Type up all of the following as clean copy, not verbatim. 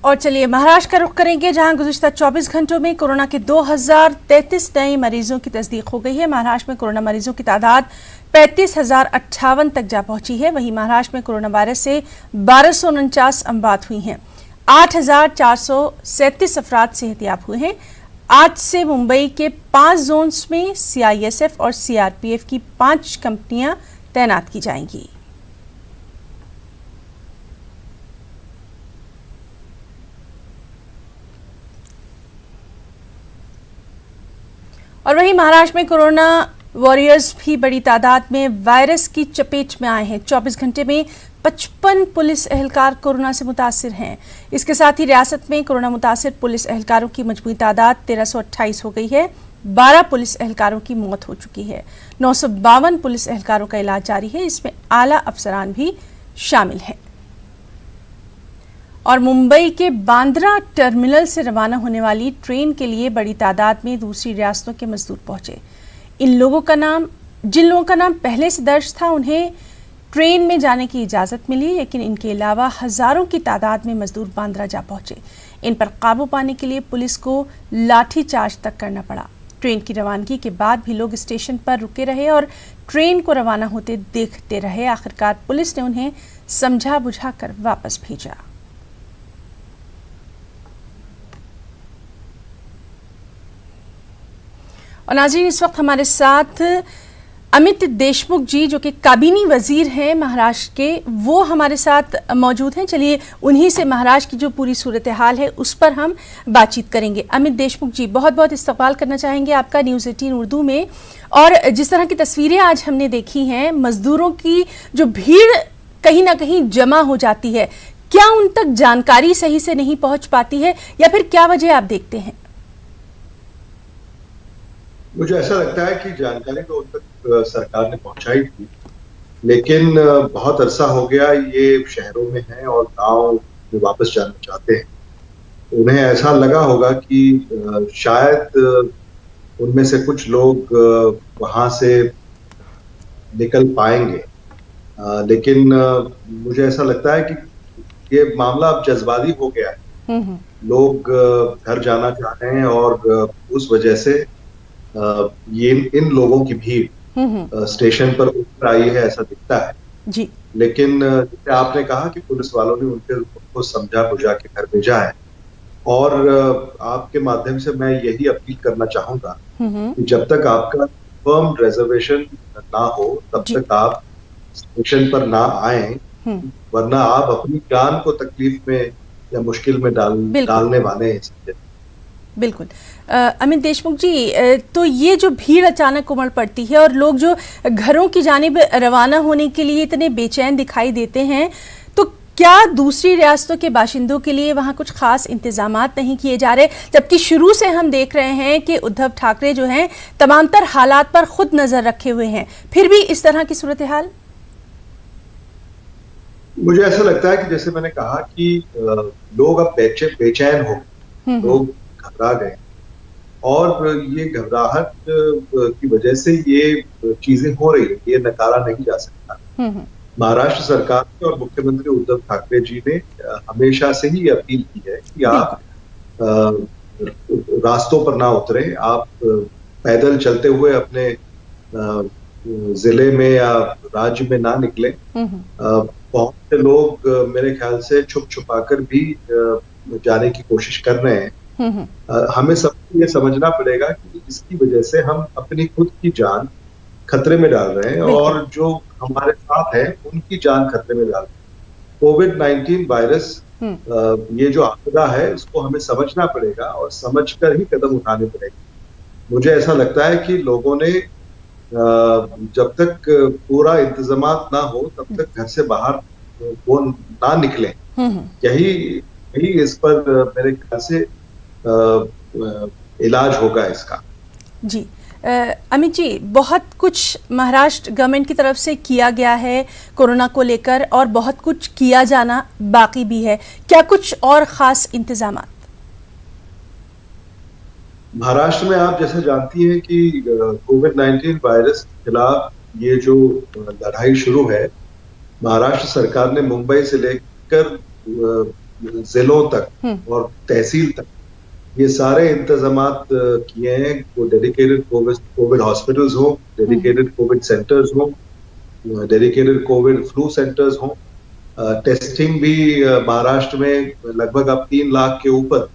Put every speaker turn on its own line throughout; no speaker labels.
और चलिए महाराष्ट्र का रुख करेंगे, जहां गुज़िश्ता 24 घंटों में कोरोना के 2033 नए मरीजों की तस्दीक हो गई है। महाराष्ट्र में कोरोना मरीजों की तादाद 35,058 तक जा पहुंची है। वहीं महाराष्ट्र में कोरोना वायरस से 1249 अमवात हुई हैं। 8,437 अफराद सेहतयाब हुए हैं। आज से मुंबई के 5 जोन्स में CISF और CRPF की 5 कंपनियां तैनात की जाएंगी। और वहीं महाराष्ट्र में कोरोना वॉरियर्स भी बड़ी तादाद में वायरस की चपेट में आए हैं। 24 घंटे में 55 पुलिस एहलकार कोरोना से मुतासिर हैं। इसके साथ ही रियासत में कोरोना मुतासिर पुलिस एहलकारों की मजमूई तादाद 1328 हो गई है। 12 पुलिस एहलकारों की मौत हो चुकी है। 952 पुलिस एहलकारों का इलाज जारी है। इसमें आला अफसरान भी शामिल हैं। और मुंबई के बांद्रा टर्मिनल से रवाना होने वाली ट्रेन के लिए बड़ी तादाद में दूसरी रियासतों के मजदूर पहुंचे। जिन लोगों का नाम पहले से दर्ज था, उन्हें ट्रेन में जाने की इजाज़त मिली, लेकिन इनके अलावा हज़ारों की तादाद में मजदूर बांद्रा जा पहुंचे। इन पर काबू पाने के लिए पुलिस को लाठी चार्ज तक करना पड़ा। ट्रेन की रवानगी के बाद भी लोग स्टेशन पर रुके रहे और ट्रेन को रवाना होते देखते रहे। आखिरकार पुलिस ने उन्हें समझा बुझा कर वापस भेजा। और नाज़रीन, इस वक्त हमारे साथ अमित देशमुख जी, जो कि काबीनी वजीर हैं महाराष्ट्र के, वो हमारे साथ मौजूद हैं। चलिए उन्हीं से महाराष्ट्र की जो पूरी सूरत हाल है उस पर हम बातचीत करेंगे। अमित देशमुख जी, बहुत बहुत इस्तकबाल करना चाहेंगे आपका न्यूज़ 18 उर्दू में। और जिस तरह की तस्वीरें आज हमने देखी हैं, मजदूरों की जो भीड़ कहीं ना कहीं जमा हो जाती है, क्या उन तक जानकारी सही से नहीं पहुँच पाती है, या फिर क्या वजह आप देखते हैं?
मुझे ऐसा लगता है कि जानकारी तो उन तक सरकार ने पहुंचाई थी, लेकिन बहुत अरसा हो गया ये शहरों में हैं और गांव में वापस जाना चाहते हैं। उन्हें ऐसा लगा होगा कि शायद उनमें से कुछ लोग वहां से निकल पाएंगे, लेकिन मुझे ऐसा लगता है कि ये मामला अब जज्बाती हो गया है। लोग घर जाना चाह रहे हैं और उस वजह से ये इन लोगों की भीड़ स्टेशन पर उतर आई है, ऐसा दिखता है
जी।
लेकिन जैसे आपने कहा कि पुलिस वालों ने उनको समझा बुझा के घर भेजा है। और आपके माध्यम से मैं यही अपील करना चाहूंगा कि जब तक आपका फर्म रिजर्वेशन ना हो तब तक आप स्टेशन पर ना आए, वरना आप अपनी जान को तकलीफ में या मुश्किल में डालने वाले हैं।
बिल्कुल। अमित देशमुख जी, तो ये जो भीड़ अचानक उमड़ पड़ती है और लोग जो घरों की जानिब रवाना होने के लिए इतने बेचैन दिखाई देते हैं, तो क्या दूसरी रियासतों के बाशिंदों के लिए वहाँ कुछ खास इंतजामात नहीं किए जा रहे? जबकि शुरू से हम देख रहे हैं कि उद्धव ठाकरे जो हैं तमामतर हालात पर खुद नजर रखे हुए हैं, फिर भी इस तरह की सूरत हाल।
मुझे ऐसा लगता है कि जैसे मैंने कहा कि लोग अब बेचैन हो, लोग घबरा गए और ये घबराहट की वजह से ये चीजें हो रही है, ये नकारा नहीं जा सकता। महाराष्ट्र सरकार ने और मुख्यमंत्री उद्धव ठाकरे जी ने हमेशा से ही अपील की है कि आप रास्तों पर ना उतरें, आप पैदल चलते हुए अपने जिले में या राज्य में ना निकलें। बहुत से लोग मेरे ख्याल से छुप छुपाकर भी जाने की कोशिश कर रहे हैं। हमें सबको ये समझना पड़ेगा कि इसकी वजह से हम अपनी खुद की जान खतरे में डाल रहे हैं और जो हमारे साथ है उनकी जान खतरे में डाल रहे हैं। कोविड-19 वायरस ये जो आपदा है इसको हमें समझना पड़ेगा और समझकर ही कदम उठाने पड़ेंगे। मुझे ऐसा लगता है कि लोगों ने जब तक पूरा इंतजामात ना हो तब तक घर से बाहर वो ना निकलें। यही इस पर मेरे ख्याल से इलाज होगा इसका।
जी अमित जी, बहुत कुछ महाराष्ट्र गवर्नमेंट की तरफ से किया गया है कोरोना को लेकर और बहुत कुछ किया जाना बाकी भी है। क्या कुछ और खास इंतजामात?
महाराष्ट्र में आप जैसे जानती हैं कि कोविड-19 वायरस के खिलाफ ये जो लड़ाई शुरू है, महाराष्ट्र सरकार ने मुंबई से लेकर जिलों तक और तहसील तक ये सारे इंतजामात किए हैं। वो डेडिकेटेड कोविड हॉस्पिटल्स हो, डेडिकेटेड कोविड सेंटर्स हो, डेडिकेटेड कोविड फ्लू सेंटर्स हो। टेस्टिंग भी महाराष्ट्र में लगभग अब 3 लाख के ऊपर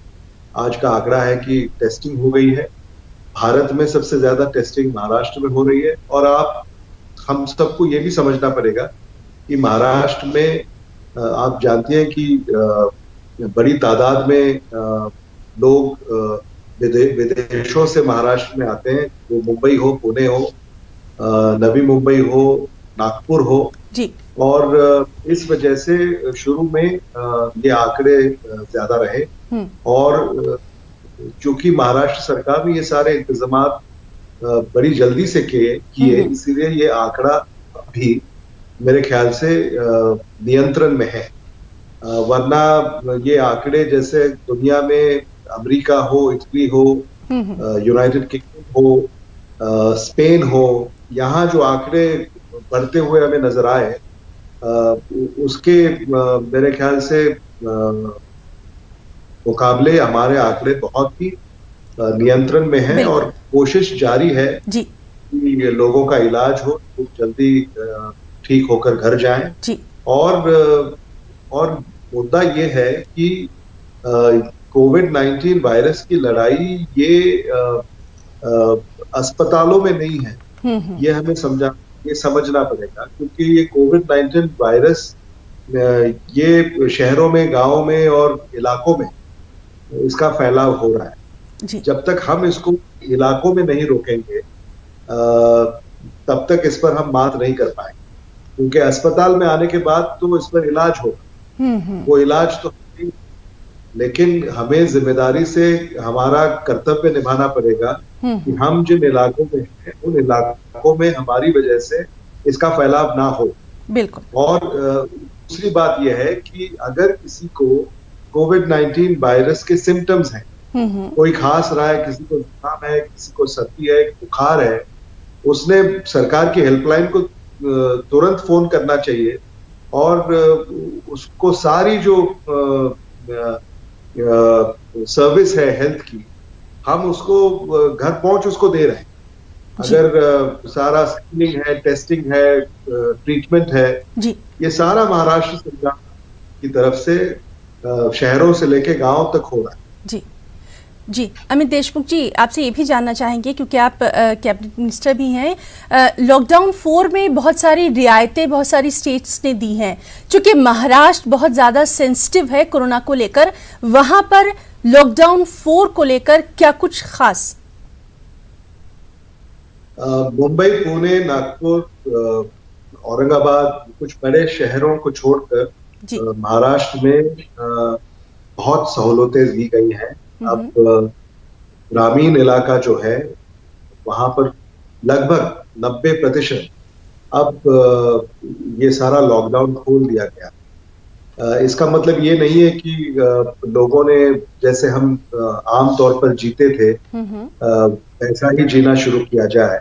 आज का आंकड़ा है कि टेस्टिंग हो गई है। भारत में सबसे ज्यादा टेस्टिंग महाराष्ट्र में हो रही है। और हम सबको ये भी समझना पड़ेगा कि महाराष्ट्र में आप जानते हैं कि बड़ी तादाद में लोग विदेशों से महाराष्ट्र में आते हैं। वो मुंबई हो, पुणे हो, नवी मुंबई हो, नागपुर हो
जी।
और इस वजह से शुरू में ये आंकड़े ज्यादा रहे। और चूंकि महाराष्ट्र सरकार ने ये सारे इंतजामात बड़ी जल्दी से किए, इसीलिए ये आंकड़ा भी मेरे ख्याल से नियंत्रण में है। वरना ये आंकड़े जैसे दुनिया में अमेरिका हो, इटली हो, यूनाइटेड किंगडम हो, स्पेन हो, यहाँ जो आंकड़े बढ़ते हुए हमें नजर आए, उसके मेरे ख्याल से मुकाबले हमारे आंकड़े बहुत ही नियंत्रण में हैं। और कोशिश जारी है
जी
कि लोगों का इलाज हो, तो जल्दी ठीक होकर घर जाएं।
जी।
और मुद्दा ये है कि कोविड-19 वायरस की लड़ाई ये अस्पतालों में नहीं है। ये हमें समझना पड़ेगा, क्योंकि ये कोविड-19 वायरस ये शहरों में, गांवों में और इलाकों में इसका फैलाव हो रहा है।
जी।
जब तक हम इसको इलाकों में नहीं रोकेंगे तब तक इस पर हम बात नहीं कर पाएंगे, क्योंकि अस्पताल में आने के बाद तो इस पर इलाज होगा। वो इलाज तो, लेकिन हमें जिम्मेदारी से हमारा कर्तव्य निभाना पड़ेगा कि हम जिन इलाकों में हैं उन इलाकों में हमारी वजह से इसका फैलाव ना हो।
बिल्कुल।
और दूसरी बात यह है कि अगर किसी को कोविड-19 वायरस के सिम्टम्स हैं, कोई खांस रहा है, किसी को जुकाम है, किसी को सर्दी है, बुखार है, उसने सरकार की हेल्पलाइन को तुरंत फोन करना चाहिए और उसको सारी जो सर्विस है हेल्थ की, हम उसको घर पहुंच उसको दे रहे हैं। अगर सारा स्क्रीनिंग है, टेस्टिंग है, ट्रीटमेंट है
जी,
ये सारा महाराष्ट्र सरकार की तरफ से शहरों से लेके गांव तक हो रहा है।
जी जी। अमित देशमुख जी, आपसे ये भी जानना चाहेंगे, क्योंकि आप कैबिनेट मिनिस्टर भी हैं, लॉकडाउन 4 में बहुत सारी रियायतें बहुत सारी स्टेट्स ने दी हैं। चूंकि महाराष्ट्र बहुत ज़्यादा सेंसिटिव है कोरोना को लेकर, वहाँ पर लॉकडाउन 4 को लेकर क्या कुछ खास?
मुंबई, पुणे, नागपुर, औरंगाबाद, कुछ बड़े शहरों को छोड़कर महाराष्ट्र में बहुत सहूलतें दी गई हैं। अब ग्रामीण इलाका जो है वहां पर लगभग 90% अब ये सारा लॉकडाउन खोल दिया गया। इसका मतलब ये नहीं है कि लोगों ने जैसे हम आमतौर पर जीते थे ऐसा ही जीना शुरू किया जाए।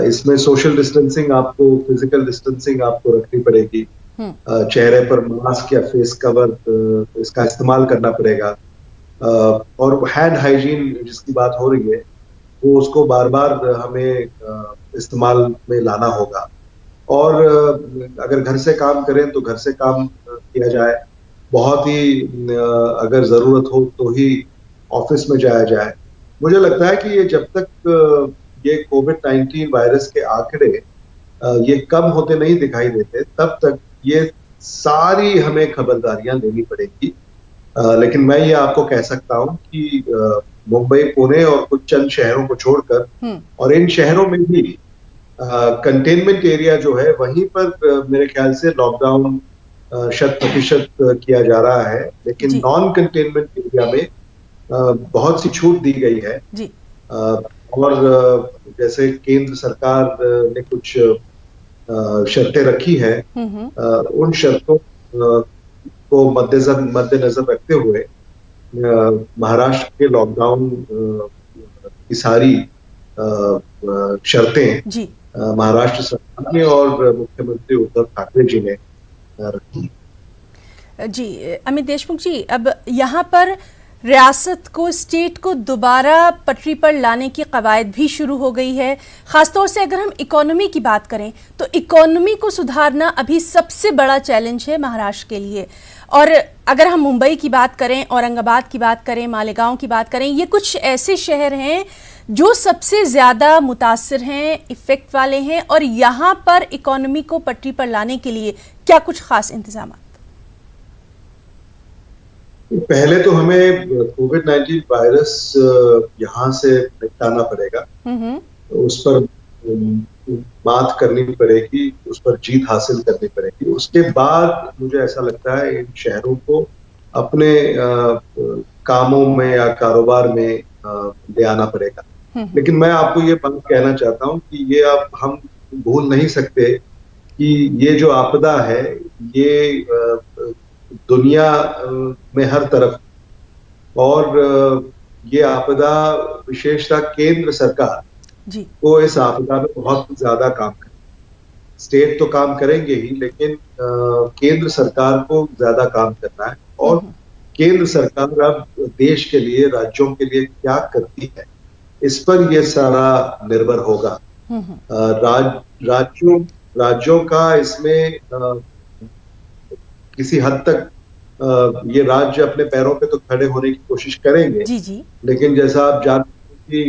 इसमें सोशल डिस्टेंसिंग आपको, फिजिकल डिस्टेंसिंग आपको रखनी पड़ेगी। चेहरे पर मास्क या फेस कवर इसका इस्तेमाल करना पड़ेगा। और हैंड हाइजीन जिसकी बात हो रही है वो उसको बार बार हमें इस्तेमाल में लाना होगा। और अगर घर से काम करें तो घर से काम किया जाए। बहुत ही अगर जरूरत हो तो ही ऑफिस में जाया जाए। मुझे लगता है कि ये जब तक ये कोविड-19 वायरस के आंकड़े ये कम होते नहीं दिखाई देते तब तक ये सारी हमें खबरदारियां लेनी पड़ेगी। लेकिन मैं ये आपको कह सकता हूं कि मुंबई, पुणे और कुछ चंद शहरों को छोड़कर और इन शहरों में भी कंटेनमेंट एरिया जो है वहीं पर मेरे ख्याल से लॉकडाउन 100% किया जा रहा है। लेकिन नॉन कंटेनमेंट एरिया में बहुत सी छूट दी गई है
जी।
और जैसे केंद्र सरकार ने कुछ शर्तें रखी है, उन शर्तों को मद्देनजर रखते हुए महाराष्ट्र के लॉकडाउन की सारी शर्तें महाराष्ट्र सरकार ने और मुख्यमंत्री उद्धव ठाकरे जी ने रखी।
जी अमित देशमुख जी, अब यहाँ पर रियासत को, स्टेट को दोबारा पटरी पर लाने की कवायद भी शुरू हो गई है। ख़ासतौर से अगर हम इकोनॉमी की बात करें तो इकोनॉमी को सुधारना अभी सबसे बड़ा चैलेंज है महाराष्ट्र के लिए। और अगर हम मुंबई की बात करें, औरंगाबाद की बात करें, मालेगांव की बात करें, ये कुछ ऐसे शहर हैं जो सबसे ज़्यादा मुतासिर हैं, इफ़ेक्ट वाले हैं, और यहाँ पर इकोनॉमी को पटरी पर लाने के लिए क्या कुछ ख़ास इंतजाम?
पहले तो हमें कोविड-19 वायरस यहाँ से निपटाना पड़ेगा, उस पर बात करनी पड़ेगी, उस पर जीत हासिल करनी पड़ेगी। उसके बाद मुझे ऐसा लगता है इन शहरों को अपने कामों में या कारोबार में ले आना पड़ेगा। लेकिन मैं आपको ये बात कहना चाहता हूँ कि ये अब हम भूल नहीं सकते कि ये जो आपदा है ये दुनिया में हर तरफ, और ये आपदा विशेषतः केंद्र सरकार
जी
को इस आपदा में बहुत ज्यादा काम करे। स्टेट तो काम करेंगे ही, लेकिन केंद्र सरकार को ज्यादा काम करना है। और केंद्र सरकार अब देश के लिए, राज्यों के लिए क्या करती है, इस पर यह सारा निर्भर होगा। राज्यों का इसमें किसी हद तक ये राज्य अपने पैरों पे तो खड़े होने की कोशिश करेंगे,
जी।
लेकिन जैसा आप जानते हैं कि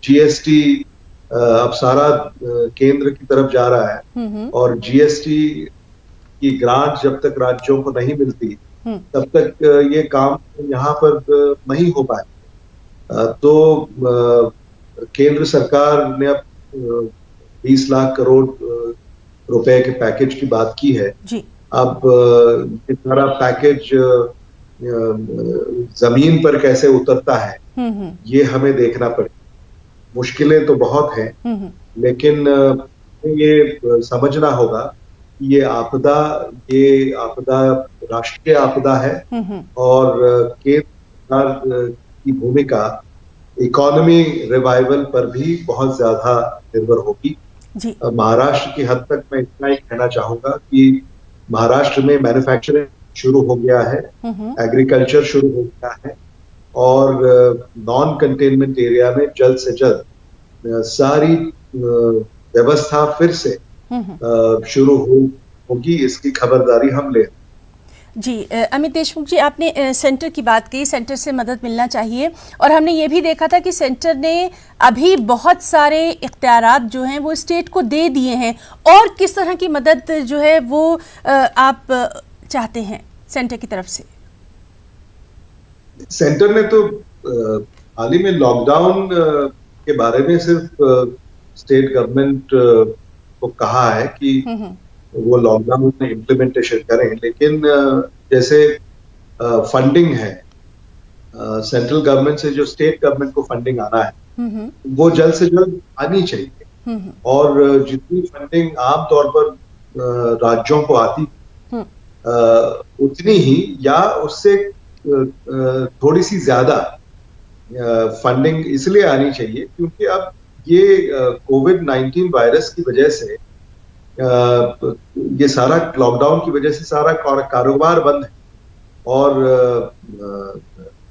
जीएसटी अब सारा केंद्र की तरफ जा रहा है, और जीएसटी की ग्रांट जब तक राज्यों को नहीं मिलती तब तक ये काम यहाँ पर नहीं हो पाए। तो केंद्र सरकार ने अब 20 लाख करोड़ रुपए के पैकेज की बात की है
जी।
अब ये सारा पैकेज जमीन पर कैसे उतरता है ये हमें देखना पड़ेगा। मुश्किलें तो बहुत हैं, लेकिन ये समझना होगा कि ये आपदा राष्ट्रीय आपदा है, और केंद्र सरकार की भूमिका इकोनॉमी रिवाइवल पर भी बहुत ज्यादा निर्भर होगी। महाराष्ट्र की हद तक मैं इतना ही कहना चाहूंगा कि महाराष्ट्र में मैन्युफैक्चरिंग शुरू हो गया है, एग्रीकल्चर शुरू हो गया है, और नॉन कंटेनमेंट एरिया में जल्द से जल्द सारी व्यवस्था फिर से शुरू होगी, इसकी खबरदारी हम ले।
जी अमित देशमुख जी, आपने सेंटर की बात की, सेंटर से मदद मिलना चाहिए, और हमने ये भी देखा था कि सेंटर ने अभी बहुत सारे इख्तियारात जो हैं वो स्टेट को दे दिए हैं। और किस तरह की मदद जो है वो आप चाहते हैं सेंटर की तरफ से?
सेंटर ने तो हाल ही में लॉकडाउन के बारे में सिर्फ स्टेट गवर्नमेंट को कहा है कि वो लॉकडाउन में इम्प्लीमेंटेशन करें, लेकिन जैसे फंडिंग है सेंट्रल गवर्नमेंट से, जो स्टेट गवर्नमेंट को फंडिंग आना है वो जल्द से जल्द आनी चाहिए। और जितनी फंडिंग आमतौर पर राज्यों को आती उतनी ही या उससे थोड़ी सी ज्यादा फंडिंग इसलिए आनी चाहिए क्योंकि अब ये कोविड-19 वायरस की वजह से, ये सारा लॉकडाउन की वजह से सारा कारोबार बंद है, और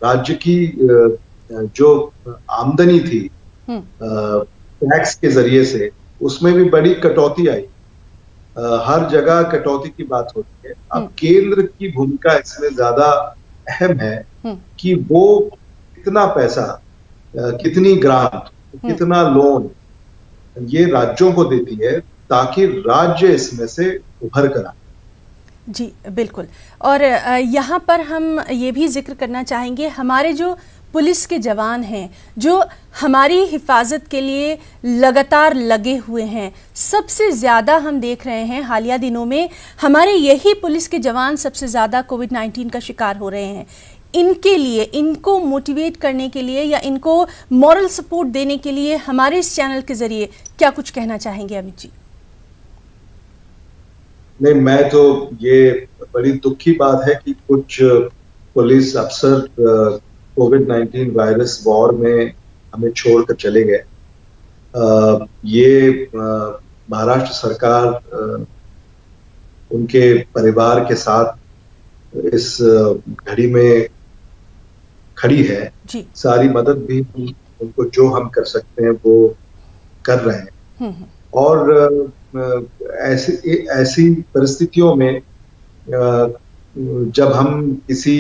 राज्य की जो आमदनी थी टैक्स के जरिए से, उसमें भी बड़ी कटौती आई। हर जगह कटौती की बात होती है। अब केंद्र की भूमिका इसमें ज्यादा अहम है कि वो कितना पैसा, कितनी ग्रांट, कितना लोन ये राज्यों को देती है ताकि राज्य इसमें से उभर कर आए।
जी बिल्कुल। और यहाँ पर हम ये भी जिक्र करना चाहेंगे, हमारे जो पुलिस के जवान हैं जो हमारी हिफाजत के लिए लगातार लगे हुए हैं, सबसे ज़्यादा हम देख रहे हैं हालिया दिनों में हमारे यही पुलिस के जवान सबसे ज़्यादा कोविड-19 का शिकार हो रहे हैं। इनके लिए, इनको मोटिवेट करने के लिए या इनको मॉरल सपोर्ट देने के लिए हमारे इस चैनल के ज़रिए क्या कुछ कहना चाहेंगे अमित जी?
नहीं, मैं तो ये बड़ी दुख की बात है कि कुछ पुलिस अफसर कोविड-19 वायरस वॉर में हमें छोड़कर चले गए। ये महाराष्ट्र सरकार उनके परिवार के साथ इस घड़ी में खड़ी है।
जी।
सारी मदद भी उनको जो हम कर सकते हैं वो कर रहे हैं। और ऐसी ऐसी परिस्थितियों में जब हम किसी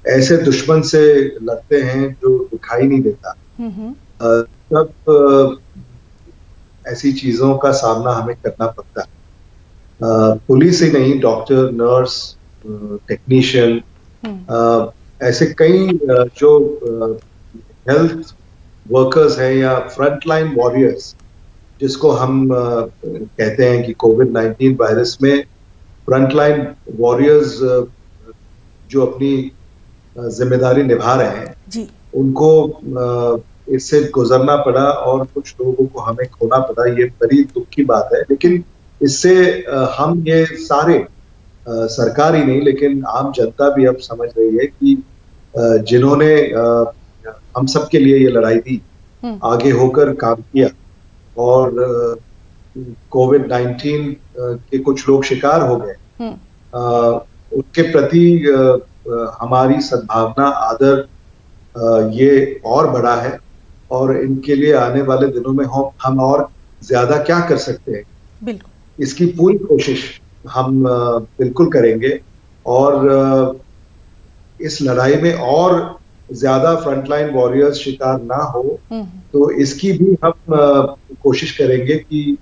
ऐसे दुश्मन से लड़ते हैं जो दिखाई नहीं देता, तब ऐसी चीजों का सामना हमें करना पड़ता है। पुलिस ही नहीं, डॉक्टर, नर्स, टेक्नीशियन, ऐसे कई जो हेल्थ वर्कर्स हैं या फ्रंटलाइन वॉरियर्स, जिसको हम कहते हैं कि कोविड-19 वायरस में फ्रंटलाइन वॉरियर्स जो अपनी जिम्मेदारी निभा रहे हैं,
जी।
उनको इससे गुजरना पड़ा और कुछ लोगों को हमें खोना पड़ा। ये बड़ी दुख की बात है, लेकिन इससे हम ये सारे सरकार ही नहीं लेकिन आम जनता भी अब समझ रही है कि जिन्होंने हम सब के लिए ये लड़ाई दी, आगे होकर काम किया और कोविड-19 के कुछ लोग शिकार हो गए, उनके प्रति हमारी सद्भावना, आदर ये और बड़ा है और इनके लिए आने वाले दिनों में हम और ज्यादा क्या कर सकते हैं,
बिल्कुल,
इसकी पूरी कोशिश हम बिल्कुल करेंगे। और इस लड़ाई में और ज्यादा फ्रंटलाइन वॉरियर्स शिकार ना हो, तो इसकी भी हम कोशिश करेंगे कि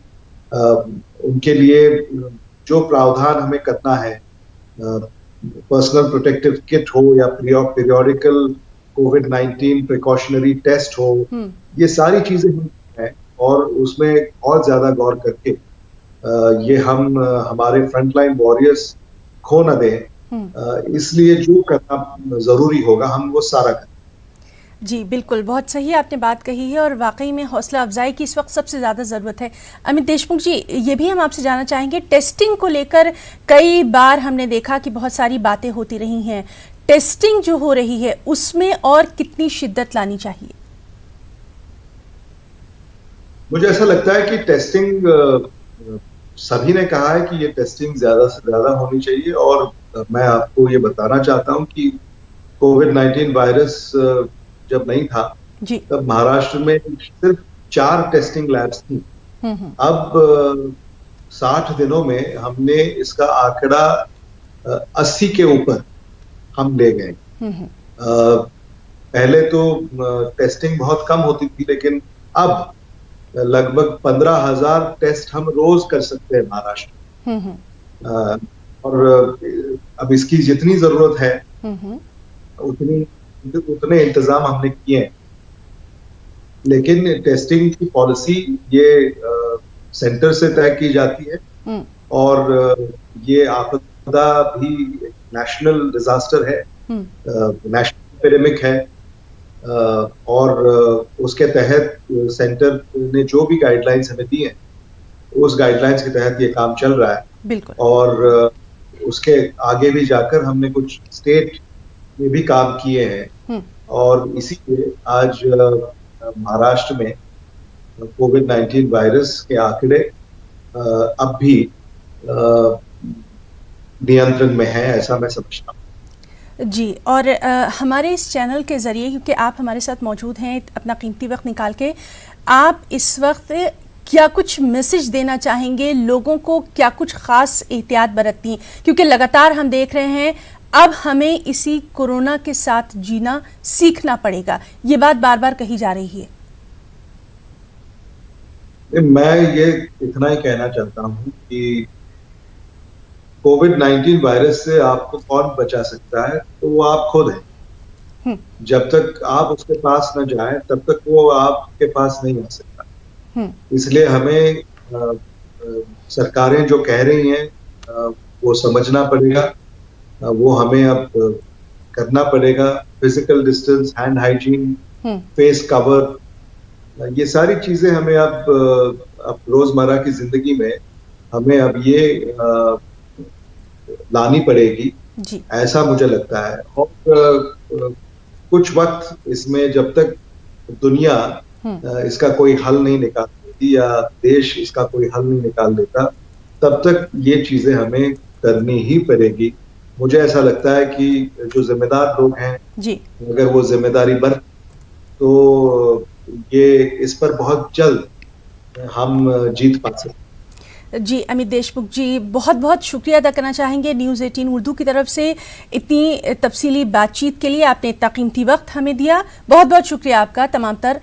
उनके लिए जो प्रावधान हमें करना है, पर्सनल प्रोटेक्टिव किट हो या पीरियोडिकल कोविड-19 प्रिकॉशनरी टेस्ट हो, ये सारी चीजें हैं और उसमें और ज्यादा गौर करके ये हम हमारे फ्रंटलाइन वॉरियर्स खो न दें, इसलिए जो करना जरूरी होगा हम वो सारा करें।
जी बिल्कुल, बहुत सही आपने बात कही है और वाकई में हौसला अफजाई की इस वक्त सबसे ज़्यादा ज़रूरत है। अमित देशमुख जी, ये भी हम आपसे जानना चाहेंगे, टेस्टिंग को लेकर कई बार हमने देखा कि बहुत सारी बातें होती रही हैं। टेस्टिंग जो हो रही है उसमें और कितनी शिद्दत लानी चाहिए?
मुझे ऐसा लगता है कि टेस्टिंग, सभी ने कहा है कि ये टेस्टिंग ज्यादा से ज्यादा होनी चाहिए और मैं आपको ये बताना चाहता हूं कि कोविड-19 वायरस जब नहीं था
जी।
तब महाराष्ट्र में सिर्फ 4 टेस्टिंग लैब्स थी। अब 60 दिनों में हमने इसका आंकड़ा 80 के ऊपर हम ले गए। पहले तो टेस्टिंग बहुत कम होती थी, लेकिन अब लगभग 15,000 टेस्ट हम रोज कर सकते हैं महाराष्ट्र। और अब इसकी जितनी जरूरत है उतने इंतजाम हमने किए हैं, लेकिन टेस्टिंग की पॉलिसी ये सेंटर से तय की जाती है और ये आपदा भी नेशनल डिजास्टर है, नेशनल एपिडेमिक है और उसके तहत सेंटर ने जो भी गाइडलाइंस हमें दी हैं, उस गाइडलाइंस के तहत ये काम चल रहा है।
बिल्कुल।
और उसके आगे भी जाकर हमने कुछ स्टेट में भी काम किए हैं और इसीलिए आज महाराष्ट्र में कोविड-19 वायरस के आंकड़े अब भी नियंत्रण में है, ऐसा मैं समझता हूँ।
जी, और हमारे इस चैनल के ज़रिए, क्योंकि आप हमारे साथ मौजूद हैं, अपना कीमती वक्त निकाल के, आप इस वक्त क्या कुछ मैसेज देना चाहेंगे लोगों को, क्या कुछ ख़ास एहतियात बरतनी, क्योंकि लगातार हम देख रहे हैं अब हमें इसी कोरोना के साथ जीना सीखना पड़ेगा, ये बात बार बार कही जा रही है।
मैं ये इतना ही कहना चाहता हूँ कि कोविड-19 वायरस से आपको कौन बचा सकता है, तो वो आप खुद हैं। जब तक आप उसके पास न जाएं, तब तक वो आपके पास नहीं आ सकता। इसलिए हमें सरकारें जो कह रही हैं वो समझना पड़ेगा, वो हमें अब करना पड़ेगा। Physical distance, hand hygiene, face cover, ये सारी चीजें हमें अब रोजमर्रा की जिंदगी में हमें अब ये लानी पड़ेगी
जी।
ऐसा मुझे लगता है। और कुछ वक्त इसमें जब तक दुनिया इसका कोई हल नहीं निकाल देती या देश इसका कोई हल नहीं निकाल देता, तब तक ये चीजें हमें करनी ही पड़ेगी। मुझे ऐसा लगता है कि जो जिम्मेदार लोग हैं
जी
अगर वो जिम्मेदारी बरत तो ये इस पर बहुत जल्द हम जीत पा सकते हैं।
जी अमित देशमुख जी, बहुत बहुत शुक्रिया अदा करना चाहेंगे न्यूज़ 18 उर्दू की तरफ से इतनी तफसीली बातचीत के लिए। आपने इतना कीमती वक्त हमें दिया, बहुत बहुत शुक्रिया आपका। तमाम तर